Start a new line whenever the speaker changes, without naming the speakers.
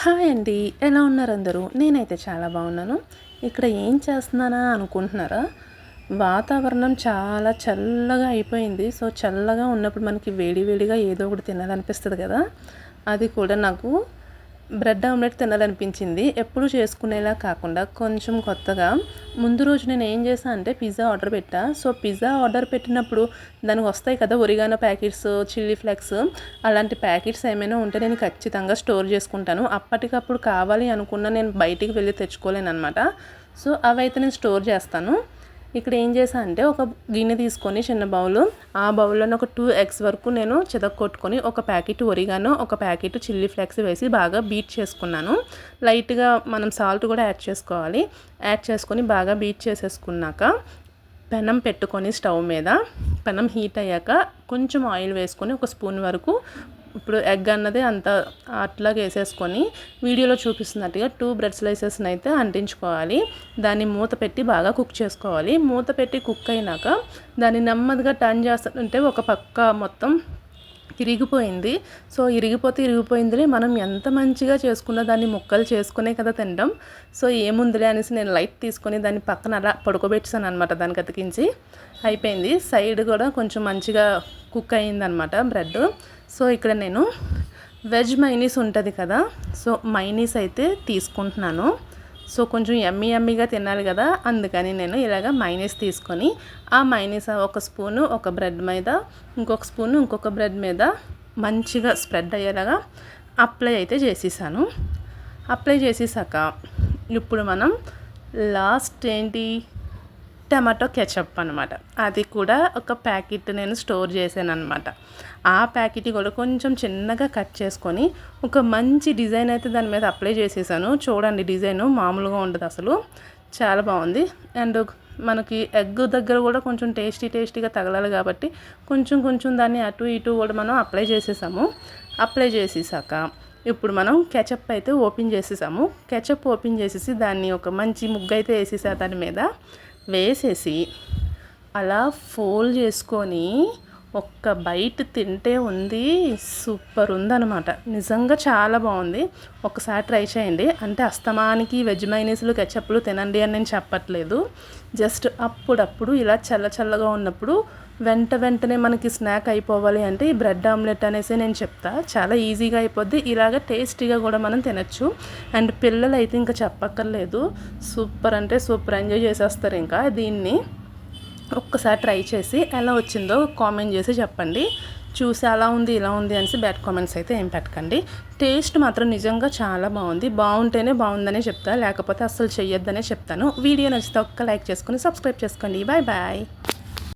Hi అండి, ఎలా ఉన్నారు అందరూ? నేనైతే చాలా బాగున్నాను. ఇక్కడ ఏం చేస్తున్నానా అనుకుంటున్నారా? వాతావరణం చాలా చల్లగా అయిపోయింది. సో చల్లగా ఉన్నప్పుడు మనకి వేడి వేడిగా ఏదో ఒకటి తినాలనిపిస్తుంది కదా. అది కూడా నాకు బ్రెడ్ ఆమ్లెట్ తినాలనిపించింది. ఎప్పుడు చేసుకునేలా కాకుండా కొంచెం కొత్తగా ముందు రోజు నేను ఏం చేశాను అంటే పిజ్జా ఆర్డర్ పెట్టా. సో పిజ్జా ఆర్డర్ పెట్టినప్పుడు దానికి వస్తాయి కదా ఒరిగానో ప్యాకెట్స్, చిల్లీ ఫ్లేక్స్, అలాంటి ప్యాకెట్స్ ఏమైనా ఉంటే నేను ఖచ్చితంగా స్టోర్ చేసుకుంటాను. అప్పటికప్పుడు కావాలి అనుకున్న నేను బయటికి వెళ్ళి తెచ్చుకోలేను అనమాట. సో అవైతే నేను స్టోర్ చేస్తాను. ఇక్కడ ఏం చేసా అంటే ఒక గిన్నె తీసుకొని చిన్న బౌల్, ఆ బౌల్లోనే ఒక 2 eggs వరకు నేను చితక్కొట్టుకొని ఒక ప్యాకెట్ ఒరిగానో ఒక ప్యాకెట్ చిల్లీ ఫ్లేక్స్ వేసి బాగా బీట్ చేసుకున్నాను. లైట్గా మనం సాల్ట్ కూడా యాడ్ చేసుకోవాలి. యాడ్ చేసుకొని బాగా బీట్ చేసేసుకున్నాక పెనం పెట్టుకొని స్టవ్ మీద పెనం హీట్ అయ్యాక కొంచెం ఆయిల్ వేసుకొని ఒక స్పూన్ వరకు, ఇప్పుడు ఎగ్ అన్నది అంత అట్లాగే వేసేసుకొని వీడియోలో చూపిస్తున్నట్టుగా 2 బ్రెడ్ స్లైసెస్ని అయితే అంటించుకోవాలి. దాన్ని మూత పెట్టి బాగా కుక్ చేసుకోవాలి. మూత పెట్టి కుక్ అయినాక దాన్ని నెమ్మదిగా టర్న్ చేస్తుంటే ఒక పక్క మొత్తం ఇరిగిపోయింది. సో ఇరిగిపోయిందిలే, మనం ఎంత మంచిగా చేసుకున్న దాన్ని ముక్కలు చేసుకునే కదా తినడం. సో ఏముందిలే అనేసి నేను లైట్ తీసుకొని దాన్ని పక్కన అలా పడుకోబెట్టాను అనమాట. దానికి అతికించి అయిపోయింది. సైడ్ కూడా కొంచెం మంచిగా కుక్ అయిందనమాట బ్రెడ్. సో ఇక్కడ నేను వెజ్ మైనీస్ ఉంటుంది కదా, సో మైనీస్ అయితే తీసుకుంటున్నాను. సో కొంచెం యమ్మీగా తినాలి కదా, అందుకని నేను ఇలాగ మైనీస్ తీసుకొని ఆ మైనీస్ ఒక స్పూను ఒక బ్రెడ్ మీద, ఇంకొక స్పూను ఇంకొక బ్రెడ్ మీద మంచిగా స్ప్రెడ్ అయ్యేలాగా అప్లై అయితే చేసేసాను. అప్లై చేసేసాక ఇప్పుడు మనం లాస్ట్ ఏంటి, టమాటో కెచప్ అనమాట. అది కూడా ఒక ప్యాకెట్ నేను స్టోర్ చేశాను అనమాట. ఆ ప్యాకెట్ కూడా కొంచెం చిన్నగా కట్ చేసుకొని ఒక మంచి డిజైన్ అయితే దాని మీద అప్లై చేసేసాను. చూడండి, డిజైన్ మామూలుగా ఉండదు అసలు, చాలా బాగుంది. అండ్ మనకి ఎగ్ దగ్గర కూడా కొంచెం టేస్టీగా తగలాలి కాబట్టి కొంచెం దాన్ని అటు ఇటు కూడా మనం అప్లై చేసేసాము. అప్లై చేసేసాక ఇప్పుడు మనం కెచప్ అయితే ఓపెన్ చేసేసాము. కెచప్ ఓపెన్ చేసేసి దాన్ని ఒక మంచి ముగ్గు అయితే వేసేసా, దాని మీద వేసేసి అలా ఫోల్డ్ చేసుకొని ఒక్క బైట్ తింటే ఉంది, సూపర్ ఉందన్నమాట. నిజంగా చాలా బాగుంది. ఒకసారి ట్రై చేయండి. అంటే అస్తమానికి వెజ్ మైనీస్లు కెచప్లు తినండి అని నేను చెప్పట్లేదు. జస్ట్ అప్పుడప్పుడు ఇలా చల్లగా ఉన్నప్పుడు వెంటనే మనకి స్నాక్ అయిపోవాలి అంటే ఈ బ్రెడ్ ఆమ్లెట్ అనేసి నేను చెప్తా. చాలా ఈజీగా అయిపోద్ది, ఇలాగ టేస్టీగా కూడా మనం తినచ్చు. అండ్ పిల్లలు అయితే ఇంకా చెప్పక్కర్లేదు, సూపర్ అంటే సూపర్ ఎంజాయ్ చేసేస్తారు. ఇంకా దీన్ని ఒక్కసారి ట్రై చేసి ఎలా వచ్చిందో కామెంట్ చేసి చెప్పండి. చూసి అలా ఉంది ఇలా ఉంది అనేసి బ్యాడ్ కామెంట్స్ అయితే ఏం పెట్టకండి. టేస్ట్ మాత్రం నిజంగా చాలా బాగుంది. బాగుంటేనే బాగుందనే చెప్తా, లేకపోతే అస్సలు చెయ్యొద్దనే చెప్తాను. వీడియో నచ్చితే ఒక్క లైక్ చేసుకొని సబ్స్క్రైబ్ చేసుకోండి. బాయ్.